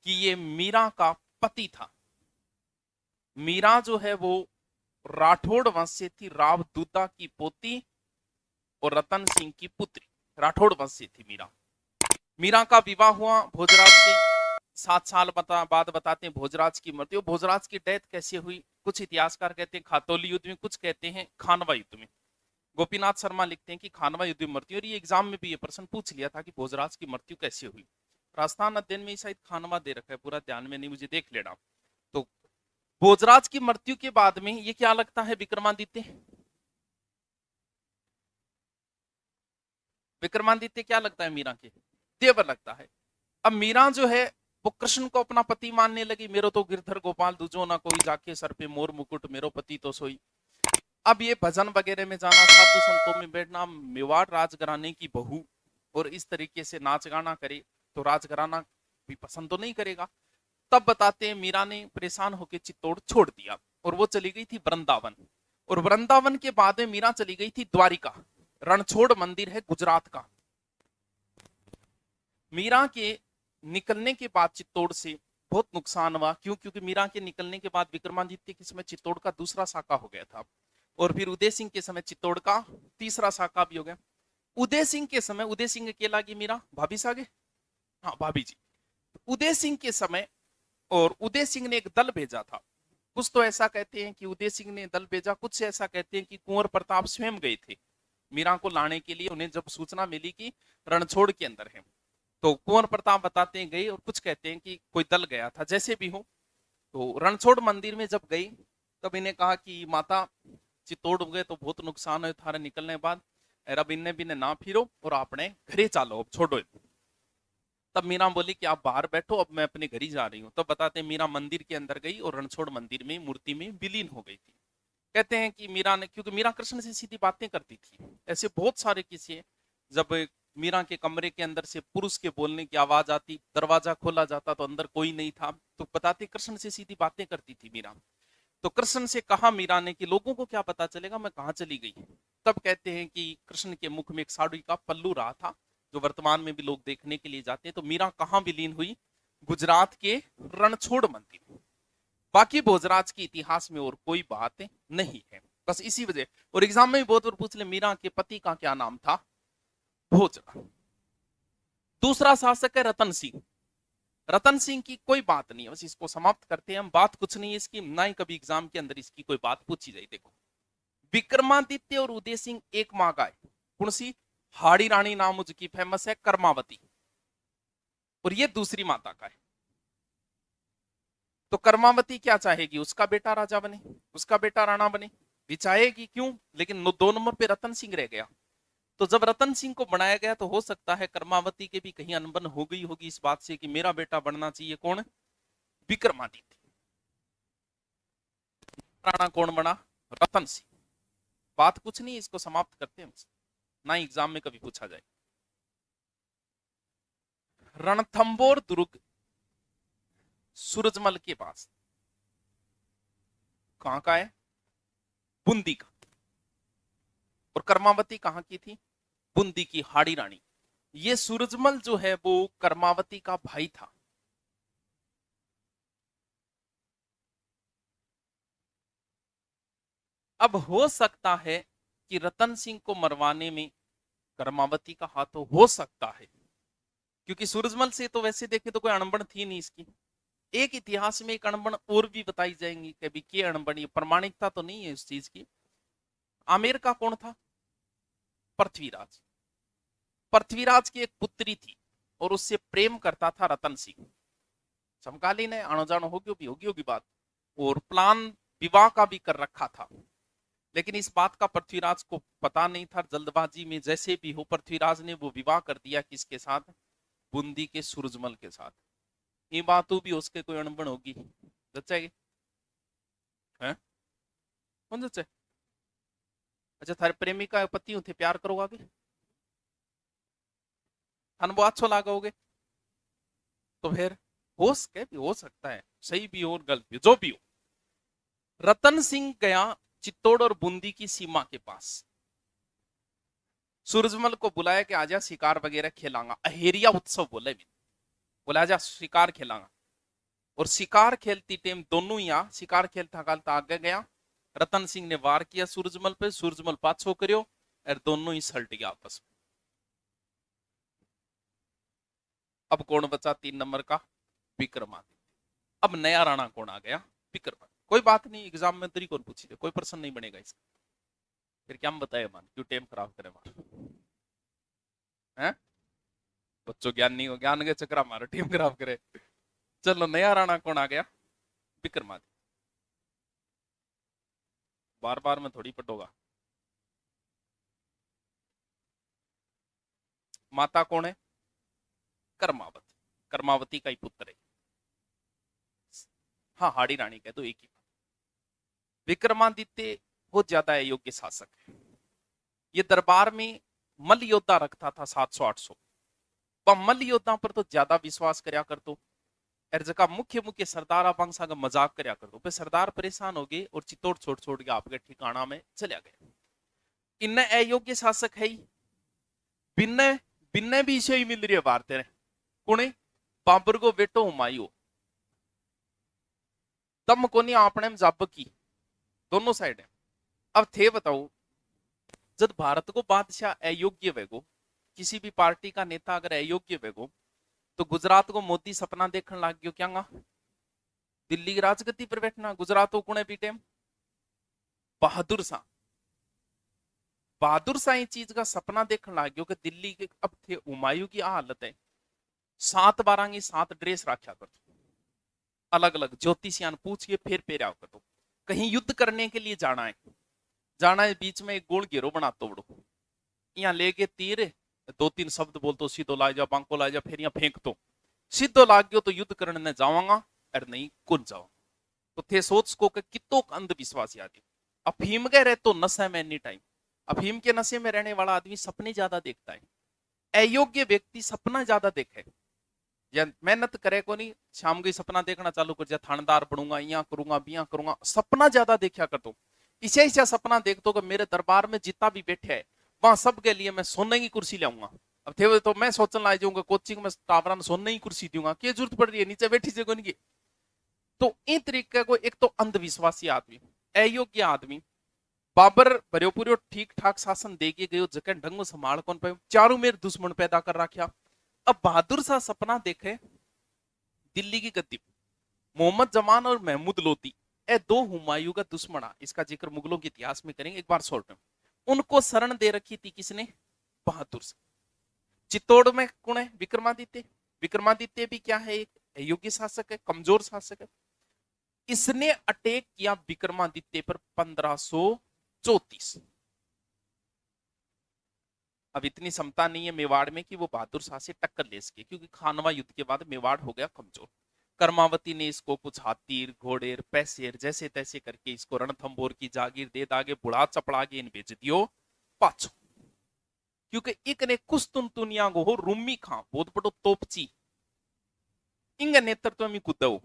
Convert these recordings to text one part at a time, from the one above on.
कि ये मीरा का पति था। मीरा जो है वो राठौड़ वंश से थी, राव दूता की पोती और रतन सिंह की पुत्री। राठौड़ वंश से थी मीरा। मीरा का विवाह हुआ भोजराज से। 7 साल बाद बताते हैं भोजराज की मृत्यु। भोजराज की डेथ कैसे हुई? कुछ इतिहासकार कहते हैं खातौली युद्ध में, कुछ कहते हैं खानवा युद्ध में। गोपीनाथ शर्मा लिखते हैं कि खानवा युद्ध में मृत्यु। और ये एग्जाम में भी ये प्रश्न पूछ लिया था कि भोजराज की मृत्यु कैसे हुई। राजस्थान अध्ययन में शायद खानवा दे रखा है, पूरा ध्यान में नहीं, मुझे देख लेना। तो भोजराज की मृत्यु के बाद में ये क्या लगता है विक्रमादित्य? विक्रमादित्य क्या लगता है मीरा के? देवर लगता है। अब मीरा जो है वो कृष्ण को अपना पति मानने लगी। मेरो तो गिरधर गोपाल दूजो ना कोई, जाके सर पे मोर मुकुट, मेरो पति तो सोई। अब ये भजन वगैरह में जाना, साधु संतों में बैठना, मेवाड़ राजघराने की बहू और इस तरीके से नाच गाना करे तो राजघराना भी पसंद तो नहीं करेगा। तब बताते हैं मीरा ने परेशान होकर चित्तौड़ छोड़ दिया और वो चली गई थी वृंदावन। और वृंदावन के बाद में मीरा चली गई थी द्वारिका। रणछोड़ मंदिर है गुजरात का। मीरा के निकलने के बाद चित्तौड़ से बहुत नुकसान हुआ। क्यों? क्योंकि मीरा के निकलने के बाद विक्रमादित्य के समय चित्तौड़ का दूसरा साका हो गया था और फिर उदय सिंह के समय चित्तौड़ का तीसरा साका भी हो गया। उदय सिंह के समय उदय सिंह अकेला की मीरा भाभी सागे, हाँ भाभी जी। उदय सिंह के समय और उदय सिंह ने एक दल भेजा था। कुछ तो ऐसा कहते हैं कि उदय सिंह ने दल भेजा, कुछ ऐसा कहते हैं कि कुंवर प्रताप स्वयं गए थे मीरा को लाने के लिए। उन्हें जब सूचना मिली कि रणछोड़ के अंदर है तो कुंवर प्रताप बताते हैं गए, और कुछ कहते हैं कि कोई दल गया था। जैसे भी हो, तो रणछोड़ मंदिर में जब गई तब इन्हें कहा कि माता चित्तौड़ गए तो बहुत नुकसान है थारे निकलने के बाद, अब इन्हें भी ना फिरो और अपने घरे चालो, अब छोड़ो। तब मीरा बोली कि आप बाहर बैठो, अब मैं अपने घर ही जा रही हूँ। तब बताते हैं मीरा मंदिर के अंदर गई और रणछोड़ मंदिर में मूर्ति में विलीन हो गई थी। कहते हैं कि मीरा ने, क्योंकि मीरा कृष्ण से सीधी बातें करती थी, ऐसे बहुत सारे किस्से हैं। जब मीरा के कमरे के अंदर से पुरुष के बोलने की आवाज आती, दरवाजा खोला जाता तो अंदर कोई नहीं था, तो बताते कृष्ण से सीधी बातें करती थी मीरा। तो कृष्ण से कहा मीरा ने कि लोगों को क्या पता चलेगा मैं कहाँ चली गई। तब कहते हैं कि कृष्ण के मुख में एक साड़ी का पल्लू रहा था, जो वर्तमान में भी लोग देखने के लिए जाते हैं। तो मीरा कहाँ विलीन हुई? गुजरात के रणछोड़ मंदिर में। बाकी भोजराज के इतिहास में और कोई बात नहीं है, बस इसी वजह। और एग्जाम में भी बहुत बार पूछ ले मीरा के पति का क्या नाम था? भोजराज। दूसरा शासक है रतन सिंह। रतन सिंह की कोई बात नहीं है, बस इसको समाप्त करते हैं हम। बात कुछ नहीं है इसकी, ना ही कभी एग्जाम के अंदर इसकी कोई बात पूछी जाए। देखो, विक्रमादित्य और उदय सिंह एक माँ का है। कौन सी? हाड़ी रानी नाम उसकी फेमस है, कर्मावती। और ये दूसरी माता का है। तो कर्मावती क्या चाहेगी? उसका बेटा राजा बने, उसका बेटा राणा बने, भी चाहेगी। क्यों? लेकिन 2 नंबर पे रतन सिंह रह गया। तो जब रतन सिंह को बनाया गया तो हो सकता है कर्मावती के भी कहीं अनबन हो गई होगी इस बात से कि मेरा बेटा बनना चाहिए। कौन? विक्रमादित्य। राणा कौन बना? रतन सिंह। बात कुछ नहीं, इसको समाप्त करते हैं, ना एग्जाम में कभी पूछा जाए। रणथंबोर दुर्ग सूरजमल के पास, कहां का है? बूंदी का। और कर्मावती कहां की थी? बूंदी की हाड़ी रानी। ये सूरजमल जो है वो कर्मावती का भाई था। अब हो सकता है कि रतन सिंह को मरवाने में कर्मावती का हाथ हो सकता है, क्योंकि सूरजमल से तो वैसे देखें तो कोई अणबण थी नहीं इसकी। एक इतिहास में एक अणबण और भी बताई जाएंगी, कभी के अणबण, ये प्रमाणिकता तो नहीं है उस चीज की। आमेर का कौन था? पृथ्वीराज। पृथ्वीराज की एक पुत्री थी और उससे प्रेम करता था रतन सिंह। समकालीन है, आनो जानो होगी बात। और प्लान विवाह का भी कर रखा था, लेकिन इस बात का पृथ्वीराज को पता नहीं था। जल्दबाजी में जैसे भी हो पृथ्वीराज ने वो विवाह कर दिया। किसके साथ? बूंदी के सूरजमल के साथ। ये बातों भी उसके कोई अणबण होगी, जच्चेगी है? कौन जच्चे? अच्छा, थारे प्रेमिका पति थे, प्यार करोगा कि थान वो अच्छो लागोगे? तो फिर के भी हो सकता है, सही भी हो और गलत भी, जो भी हो। रतन सिंह गया चित्तौड़ और बूंदी की सीमा के पास। सूरजमल को बुलाया कि आजा शिकार वगैरह खेलांगा, अहेरिया उत्सव बोले भी, बोला आजा शिकार खेलांगा। और शिकार खेलती टीम दोनों ही शिकार खेलता खेलता आगे गया। रतन सिंह ने वार किया सूरजमल पे, सूरजमल पाछो करियो और दोनों ही सल्ट गया आपस में। अब कौन बचा 3 नंबर का? विक्रमादित्य। अब नया राणा कौन आ गया? विक्रमादित्य। कोई बात नहीं, एग्जाम में तेरी कौन पूछी, कोई प्रश्न नहीं बनेगा इसका। फिर क्या हम बताए मान, क्यों टाइम खराब करे हमारा? बच्चों ज्ञान नहीं हो, ज्ञान के चक्कर हमारा टीम खराब करे। चलो नया राणा कौन आ गया? विक्रमादित्य। बार बार में थोड़ी पटोगा। माता कौन है? कर्मावती। कर्मावती का ही पुत्र है। हाँ, हाड़ी रानी कह दो, एक ही। विक्रमादित्य बहुत ज्यादा अयोग्य शासक है। ये दरबार में मल्ल योद्धा रखता था 700-800। वह मल्ल योद्धा पर तो ज्यादा विश्वास करया कर तो, और जगह मुख्य मुख्य सरदार आपंसा का मजाक करया कर दो। सरदार परेशान हो गए और चित्तौड़ छोड़ छोड़ के आपके ठिकाना में चला गया। इन अयोग्य शासक है। बिन्ने बिन्ने भी इसे ही मिल रही है भारतीय कुणे बाबर को बेटो हुमायूं तम कोनी आपने जब की दोनों साइड है। अब थे बताओ, जब भारत को बादशाह अयोग्य वेगो, किसी भी पार्टी का नेता अगर अयोग्य वेगो, तो गुजरात को मोदी सपना देखने लग गयो क्या? दिल्ली की राजगद्दी पर बैठना। गुजरात को कुणे पीटे? बहादुर शाह। बहादुर शाह चीज का सपना देखने लग गयो कि दिल्ली के अब थे हुमायूं की हालत है। 7 12 की 7 ड्रेस रखा कर, अलग अलग ज्योतिषियान पूछ के फिर पेरा कर दो। कहीं युद्ध करने के लिए जाना है, बीच में एक गोल घेरो बना तोड़ो, यहाँ लेके तीर 2-3 शब्द बोल तो सीधो ला जा, बांको ला जा, फिर यहाँ फेंक दो। सीधो लाग गयो तो युद्ध करने जाऊंगा और नहीं कौन जाओ। तो थे सोच को कितो अंधविश्वासी आदमी अफीम के रहे तो नशे में एनी टाइम। अफीम के नशे में रहने वाला आदमी सपने ज्यादा देखता है। अयोग्य व्यक्ति सपना ज्यादा देखे, या मेहनत करे को नहीं, शाम को सपना देखना चालू कर जा, थानेदार बनूंगा, यहाँ करूंगा, बिया करूंगा, सपना ज्यादा देखा कर दो। इसे ऐसा सपना देख दो कि मेरे दरबार में जितना भी बैठे है वहां सबके लिए मैं सोने की कुर्सी लाऊंगा। अब थे तो मैं सोचने ला जाऊंगा कोचिंग में टावरा में सोने की कुर्सी दूंगा, क्या जरूरत पड़ रही है, नीचे बैठी से कोई। तो इन तरीके को एक तो अंधविश्वासी आदमी, अयोग्य आदमी, बाबर भरियोपुरी ठीक ठाक शासन देके गयो, जगह ढंग संभाल कौन पाए, चारों मेरे दुश्मन पैदा कर रखा। अब बहादुर सा सपना देखे दिल्ली की गद्दी, मोहम्मद जमान और महमूद लोदी, ए 2 हुमायूं का दुश्मन। इसका जिक्र मुगलों के इतिहास में करेंगे एक बार शॉर्ट में। उनको शरण दे रखी थी किसने? बहादुर से। चित्तौड़ में कौन है? विक्रमादित्य। विक्रमादित्य भी क्या है? एक अयोग्य शासक है, कमजोर शासक है। इसने अटैक किया विक्रमादित्य पर 1534। अब इतनी क्षमता नहीं है मेवाड़ में कि वो बहादुर शाह से टक्कर ले सके, क्योंकि खानवा युद्ध के बाद मेवाड़ हो गया कमजोर। कर्मावती ने इसको कुछ हाथीर घोड़ेर पैसेर जैसे तैसे करके इसको रणथंभौर की जागीर दे दागे, बुढ़ा चपड़ा के इन भेज दियो पाछो। क्योंकि एक ने कुस्तुनतुनिया गो हो रूमी खां बहुत बड़ो तोपची, इंग नेतृत्व में कुदो।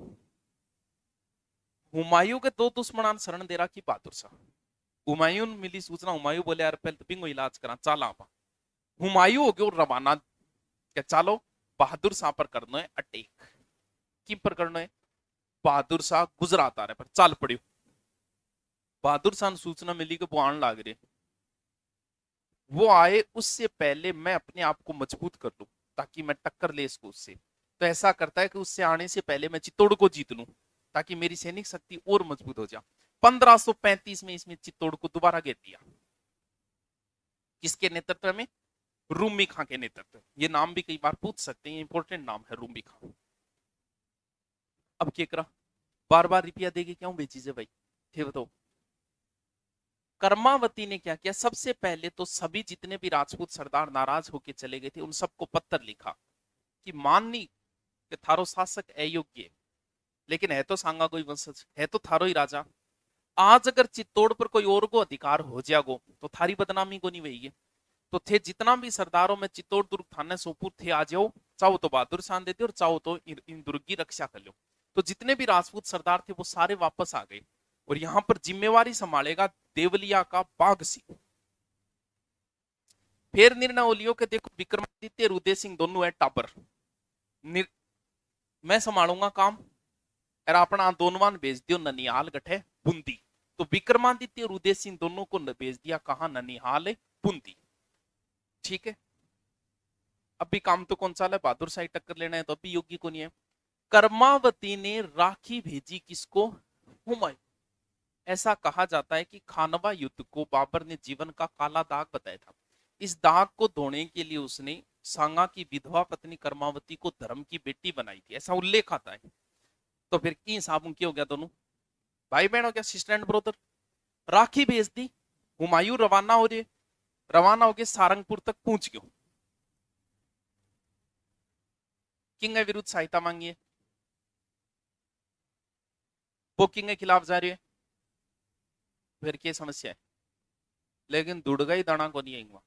हुमायूं के 2 दुश्मनान शरण दे रखी बहादुर शाह। हुमायूं मिली सूचना, हुमायूं बोले यार पहले तो पिंगो इलाज करा, चाला आप। हुमायूं हो गयो रवाना के चालो बहादुर शाह पर करना है अटैक। किम पर करना है? बहादुर शाह गुजरात आ रहे पर चाल पड़ियो। बहादुर शाह सूचना मिली कि वो आने लाग रहे, वो आए उससे पहले मैं अपने आप को मजबूत कर लूं ताकि मैं टक्कर ले इसको उससे। तो ऐसा करता है कि उससे आने से पहले मैं चित्तौड़ को जीत लूं ताकि मेरी सैनिक शक्ति और मजबूत हो जाए। 1535 में इसमें चित्तौड़ को दोबारा घेर दिया। किसके नेतृत्व में? रूमी खां के नेतृत्व। ये नाम भी कई बार पूछ सकते हैं, इंपॉर्टेंट नाम है रूमी खां। अब क्या करा? बार बार रुपया देगी क्यों बेची से भाई, थे बताओ। कर्मावती ने क्या किया? सबसे पहले तो सभी जितने भी राजपूत सरदार नाराज होकर चले गए थे उन सबको पत्र लिखा कि माननी कि थारो शासक अयोग्य, लेकिन है तो सांगा कोई वंशज, है तो थारो ही राजा। आज अगर चित्तौड़ पर कोई और को अधिकार हो जाएगो तो थारी बदनामी को नहीं वही। तो थे जितना भी सरदारों में चित्तौड़ दुर्ग थाने सोपुर थे आ जाओ, चाहो तो बहादुर शाह देते और चाहो तो इन दुर्ग की रक्षा कर लो। तो जितने भी राजपूत सरदार थे वो सारे वापस आ गए और यहां पर जिम्मेवारी संभालेगा देवलिया का बाघ सिंह। फिर निर्णय हो लियो कि देखो विक्रमादित्य और उदय सिंह दोनों है टापर, मैं संभालूंगा काम, और अपना दोनवान भेज दियो ननिहाल गठे बूंदी। तो विक्रमादित्य और उदय सिंह दोनों को भेज दिया कहा, ननिहाल बूंदी। ठीक है, अभी काम तो कौन सा है, बहादुर शाही टक्कर लेना है, तो अभी योगी को नहीं है। कर्मावती ने राखी भेजी किसको, हुमायूं। ऐसा कहा जाता है कि खानवा युद्ध को बाबर ने जीवन का काला दाग बताया था। इस दाग को धोने के लिए उसने सांगा की विधवा पत्नी कर्मावती को धर्म की बेटी बनाई थी, ऐसा उल्लेख आता है। तो फिर की हिसाब उनकी हो गया, दोनों भाई बहन हो गया, सिस्टर एंड ब्रदर। राखी भेज दी, हुमायूं रवाना हो रहे, रवाना होके सारंगपुर तक पहुंच गयो। किंग के विरुद्ध सहायता मांगी है, वो किंग के खिलाफ जा रही है, फिर क्या समस्या है। लेकिन दुड़गा ही दाना को नहीं आएंगे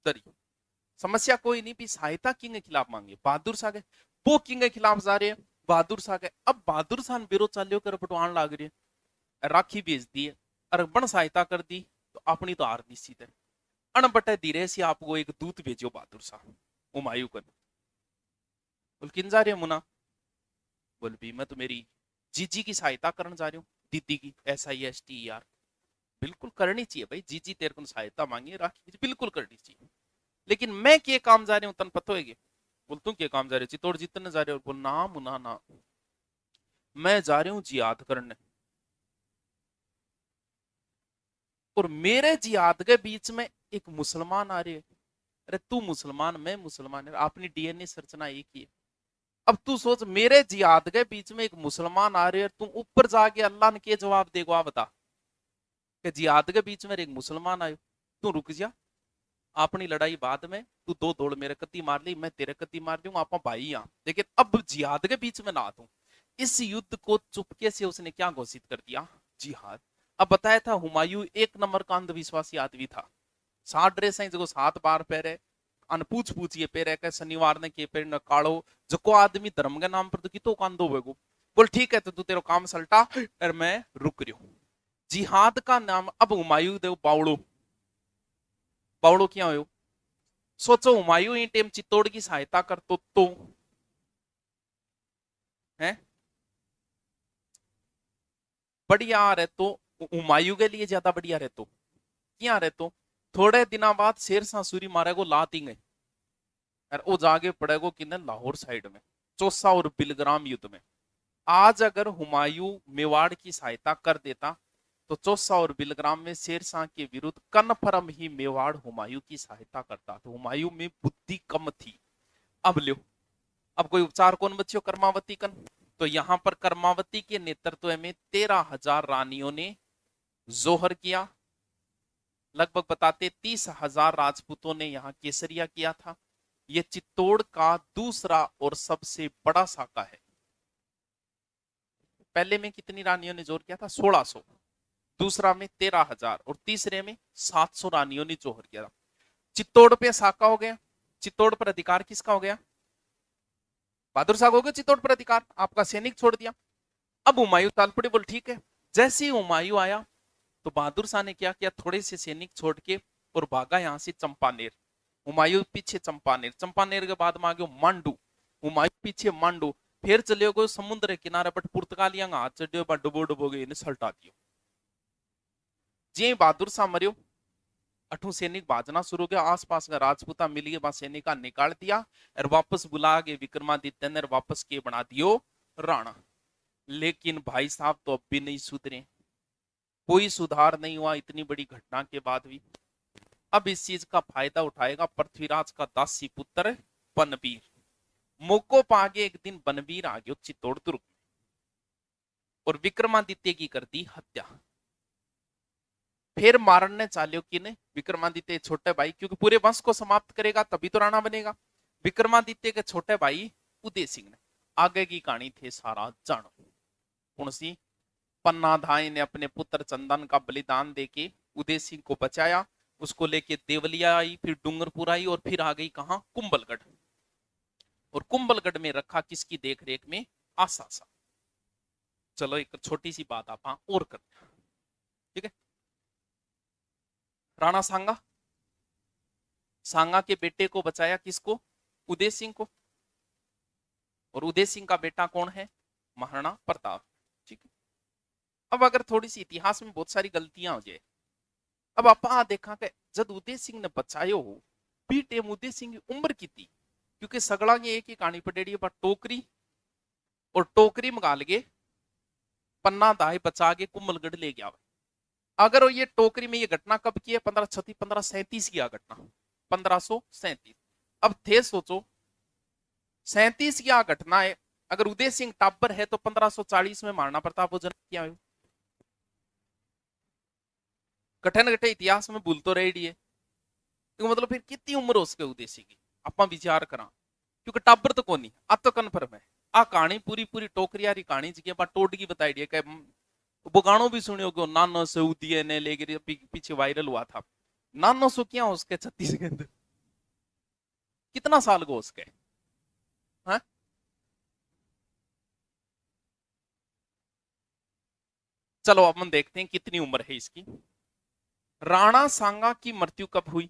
तरी समस्या कोई नहीं भी, सहायता किंग के खिलाफ मांगी। बहादुर शाह के वो किंग के खिलाफ जा रहे हैं, बहादुर शाह के अब बहादुर शाह विरोध चालियो कर पटवान लाग रही है। राखी भेज दी है, अरबन सहायता कर दी, तो अपनी तो हार निश्चित है। अणबटे धीरे से आपको एक दूत भेजो बहादुर शाह हुमायूं को। बोल किन जा रहे हो मुना, बोल भी मैं तो मेरी जीजी की सहायता करने जा रही हूँ, दीदी की, SISTER। बिल्कुल करनी चाहिए भाई, जीजी तेरे को सहायता मांगी, राखी बिल्कुल करनी चाहिए। लेकिन मैं के काम जा रही हूँ तन पता होगी। बोल तुम के काम जा रहे हो, चित्तौड़ जीतने जा रहे हो। बोल ना मुना ना, मैं जा रही हूँ जिहाद करने, और मेरे जिहाद के बीच में एक मुसलमान आ रहे है। अरे तू मुसलमान मैं मुसलमान है, अपनी DNA संरचना एक ही है। अब तू सोच, मेरे जिहाद के बीच में एक मुसलमान आ रहे है, तुम ऊपर जाके अल्लाह ने के जवाब देगो, आ बता कि जिहाद के बीच में एक मुसलमान आयो, तू रुक जा, अपनी लड़ाई बाद में, तू दो दौड़ मेरे कत्ती मार ली, मैं तेरे कत्ती मार दूंगा, आप भाई यहाँ। लेकिन अब जिहाद के बीच में ना आ तू। इस युद्ध को चुपके से उसने क्या घोषित कर दिया, जिहाद। अब बताया था हुमायूं एक नंबर का अंधविश्वासी आदमी था। 60 ड्रेस जो 7 बार पहरे, अनपूछ पूछिए पेरे के शनिवार ने के पेड़ न काड़ो, जो आदमी धर्म के नाम पर तो कितो कांदो होगो। बोल ठीक है, तो तू तेरा काम सल्टा और मैं रुक रही हूं। जिहाद का नाम अब हुमायूं देव बावड़ो, बावड़ो क्या हो। सोचो हुमायूं ही टेम चित्तौड़ की सहायता कर तो है बढ़िया रहे, तो हुमायूं के लिए ज्यादा बढ़िया रहे, तो क्या रहे। तो थोड़े दिना बाद शेर शाह सूरी मारे को लातिंगे, और वो जागे पड़ेगो कि लाहौर साइड में, चौसा और बिलग्राम युद्ध में। आज अगर हुमायूं मेवाड़ की सहायता कर देता, तो चौसा और बिलग्राम में शेर शाह के विरुद्ध कन्फर्म ही मेवाड़ हुमायूं की सहायता करता। तो हुमायूं में बुद्धि कम थी। अब लो, अब कोई उपचार कौन बच्चों, कर्मावती कन। तो यहां पर कर्मावती के नेतृत्व में 13,000 रानियों ने जोहर किया। लगभग बताते 30,000 राजपूतों ने यहाँ केसरिया किया था। यह चित्तौड़ का दूसरा और सबसे बड़ा साका है। पहले में कितनी रानियों ने जोर किया था, 1600। दूसरा में 13,000 और तीसरे में 700 रानियों ने जोहर किया था। चित्तौड़ पे साका हो गया, चित्तौड़ पर अधिकार किसका हो गया, बहादुर शाह हो गया चित्तौड़ पर अधिकार, आपका सैनिक छोड़ दिया। अब हुमायूं तालपड़ी, बोल ठीक है। जैसे ही हुमायूं आया, तो बहादुर शाह ने क्या किया, थोड़े से सैनिक छोड़ के और भागा यहां से चंपानेर। हुमायूं पीछे चंपानेर, चंपानेर के बाद में आ गयो मांडू, हुमायूं पीछे मांडू। फिर चले गए समुद्र किनारे, बट पुर्तगालिया हाथ चढ़ियो, डुबो डुबो गए, सल्टा दियो। जी बहादुर शाह मरियो, अठू सैनिक भाजना शुरू हो गया, आसपास का राजपूता मिल गया, वहां सैनिक निकाल दिया और वापस बुला के विक्रमादित्य ने वापस के बना दियो राणा। लेकिन भाई साहब तो अब भी नहीं सुधरे, कोई सुधार नहीं हुआ इतनी बड़ी घटना के बाद भी। अब इस चीज का फायदा उठाएगा पृथ्वीराज का दासी पुत्र बनवीर। मोको पागे एक दिन बनवीर आ गयो चित्तौड़ दुर्ग में, और विक्रमादित्य की कर दी हत्या। फिर मारने चालियो कि ने विक्रमादित्य छोटे भाई, क्योंकि पूरे वंश को समाप्त करेगा तभी तो राणा बनेगा। विक्रमादित्य के छोटे भाई उदय सिंह ने, आगे की कहानी थे सारा जानो। कौन सी, पन्नाधाय ने अपने पुत्र चंदन का बलिदान देके उदय सिंह को बचाया, उसको लेके देवलिया आई, फिर डूंगरपुर आई, और फिर आ गई कहां, कुंभलगढ़। और कुंभलगढ़ में रखा किसकी देखरेख में, आशा सा। चलो एक छोटी सी बात आप और कर, ठीक है। राणा सांगा, सांगा के बेटे को बचाया किसको, उदय सिंह को। और उदय सिंह का बेटा कौन है, महाराणा प्रताप। अब अगर थोड़ी सी इतिहास में बहुत सारी गलतियां हो जाए, अब आप देखा कि जब उदय सिंह ने बचायो हो बी टेम उदय सिंह की उम्र की थी, क्योंकि सगड़ा की एक ही कहानी पटेड़ी पर टोकरी और टोकरी मंगा लगे पन्ना दाए बचा के कुम्भलगढ़ ले गया। अगर ये टोकरी में ये घटना कब की है, 1537 की घटना, 1537। अब थे सोचो 37 की घटना है, अगर उदय सिंह टाबर है तो 1540 में महाराणा प्रताप को जन्म किया। कठिन कठिन इतिहास में भूल तो रही है, तो मतलब फिर कितनी उम्र हो उसके उदय सिंह की आप विचार करा, क्योंकि टाबर तो कोनी आ तो कन्फर्म है। आ कहानी पूरी पूरी टोकरियारी कहानी जी टोड की बताई दी है, वो गानों भी सुने हो नानो से उदिये ने लेकर पीछे वायरल हुआ था। नानो सो क्या उसके 36 के अंदर कितना साल को उसके, हाँ? चलो अब हम देखते हैं कितनी उम्र है इसकी। राणा सांगा की मृत्यु कब हुई,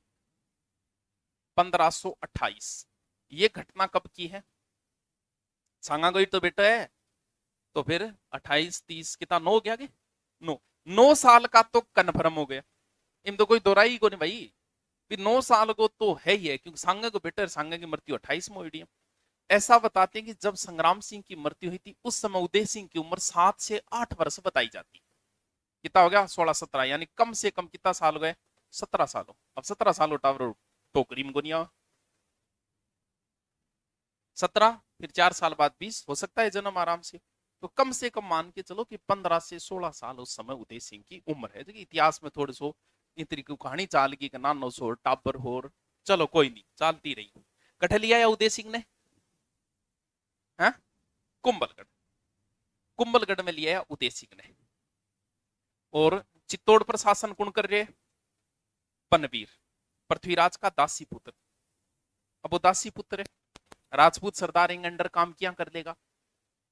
1528। ये घटना कब की है, सांगा को ही तो बेटा है, तो फिर 28 30 कितना 9 हो गया, 9 साल का तो कन्फर्म हो गया, इन तो कोई दोहराई को नहीं भाई, फिर 9 साल को तो है ही है, क्योंकि सांगा को बेटा सांगा की मृत्यु 28 में हुई है। ऐसा बताते हैं कि जब संग्राम सिंह की मृत्यु हुई थी उस समय उदय सिंह की उम्र 7 से 8 वर्ष बताई जाती। कितना हो गया 16 17, यानी कम से कम कितना साल हो गए 17 साल हो। अब 17 साल उठावर टोकरी में गुनिया 17, फिर 4 साल बाद 20 हो सकता है जन्म आराम से, तो कम से कम मान के चलो कि 15 से 16 साल उस समय उदय सिंह की उम्र है। देखिए इतिहास में थोड़े सो इतनी कहानी चाल की नानो सो टाबर होर, चलो कोई नहीं चलती रही। कठ लिया या उदय सिंह ने, है कुंभलगढ़, कुंभलगढ़ में लिया है उदय सिंह ने। और चित्तौड़ पर शासन कौन कर रहे, पनवीर, पृथ्वीराज का दासी पुत्र। अब वो दासी पुत्र है, राजपूत सरदार इंग अंडर काम किया कर लेगा,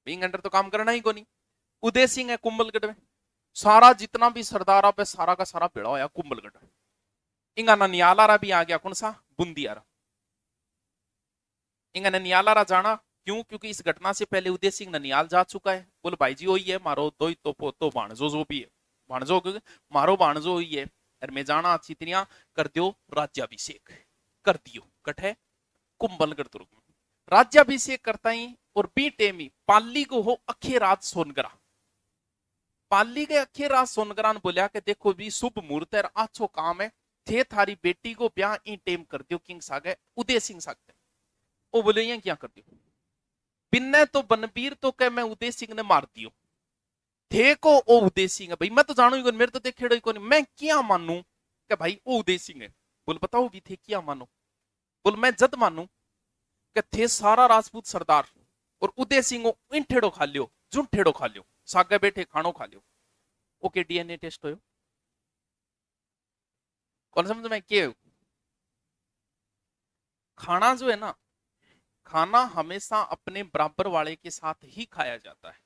इंग अंडर तो काम करना ही को नहीं। उदय सिंह है कुंभलगढ़ में, सारा जितना भी सरदार आप सारा का सारा पेड़ा होया कुंभलगढ़। इंगा ननियालारा भी आ गया, कौन सा बुंदियारा। इंगा ननियालारा जाना क्यों, क्योंकि इस घटना से पहले उदय सिंह ननियाल जा चुका है। बोल भाई जी वही है मारो दो तो पोतो भाणजो जो भी है, भाणजो मारो भाणजो हुई है, और मैं जाना चितनिया कर दियो राज्याभिषेक कर दियो कठे कुंभलगढ़ दुर्ग में राज्याभिषेक करता ही। और बी टेमी पाली को हो अखे रात सोनगरा, पाली के अखे रात सोनगरा ने बोलिया कि देखो भी शुभ मुहूर्त है, अच्छो काम है, थे थारी बेटी को ब्याह ई टेम कर दियो किंग सागे उदय सिंह सागे। वो बोले ये क्या कर दियो, बिन्ने तो बनबीर तो कह मैं उदय सिंह ने मार दियो, थे को ओ उदय सिंह है भाई, मैं तो जानू ही मेरे तो देखे ही कोनी, मैं क्या मानू कि भाई ओ उदय सिंह है। बोल बताओ भी थे क्या मानो, बोल मैं जद मानू कि थे सारा राजपूत सरदार और उदय सिंह इन ठेड़ो खा लियो, जुन ठेड़ो खा लियो, सागे बैठे खानो खा लियो, ओके डीएनए टेस्ट हो कौन समझ में क्या। खाना जो है ना, खाना हमेशा अपने बराबर वाले के साथ ही खाया जाता है।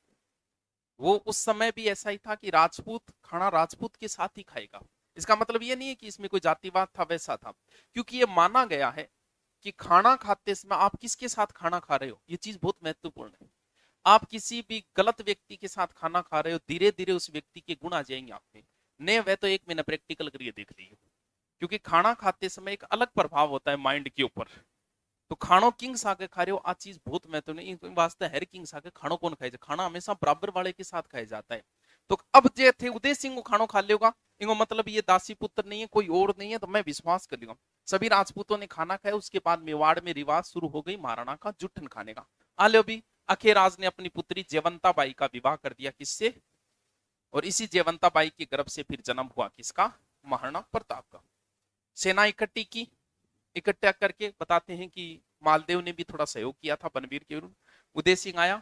वो उस समय भी ऐसा ही था कि राजपूत खाना राजपूत के साथ ही खाएगा। इसका मतलब ये नहीं है कि इसमें कोई जातिवाद था, वैसा था, क्योंकि ये माना गया है कि खाना खाते समय आप किसके साथ खाना खा रहे हो, ये चीज बहुत महत्वपूर्ण है। आप किसी भी गलत व्यक्ति के साथ खाना खा रहे हो, धीरे धीरे उस व्यक्ति के गुण आ जाएंगे आप में। नहीं वह तो एक महीना प्रैक्टिकल करके देख लीजिए, क्योंकि खाना खाते समय एक अलग प्रभाव होता है माइंड के ऊपर। तो खानो किंग सागे खा रहे हो, आ चीज बहुत महत्वपूर्ण वास्ते हर किंग सागे खानो कौन खाए, खाना हमेशा बराबर वाले के साथ खाया जाता है। तो अब जे थे उदय सिंह को खानो खा लेगा, इनको मतलब ये दासी पुत्र नहीं है, कोई और नहीं है, तो मैं विश्वास कर लूंगा सभी राजपूतों ने खाना खाया। उसके बाद मेवाड़ में रिवाज शुरू हो गई महाराणा का जुठन खाने का। आलो भी अखेराज ने अपनी पुत्री जयवंता बाई का विवाह कर दिया, किससे, और इसी जयवंता बाई के गर्भ से फिर जन्म हुआ किसका, महाराणा प्रताप का। सेना इकट्ठी की, इकट्ठा करके बताते हैं कि मालदेव ने भी थोड़ा सहयोग किया था बनवीर के विरुद्ध। उदय सिंह आया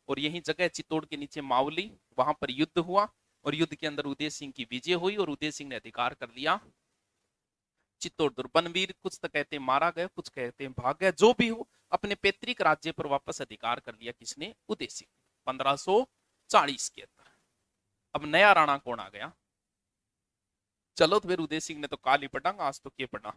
और यही जगह चित्तौड़ के नीचे मावली, वहां पर युद्ध हुआ और युद्ध के अंदर उदय सिंह की विजय हुई और उदय सिंह ने अधिकार कर लिया चित्तौड़ दुर्ग। बनवीर कुछ तो कहते हैं मारा गया, कुछ कहते हैं भाग गया, जो भी हो अपने पैतृक राज्य पर वापस अधिकार कर लिया किसने, उदय सिंह 1540 के अंदर। अब नया राणा कौन आ गया, चलो तो फिर उदय सिंह ने तो काल ही पटा, आज तो के पटा।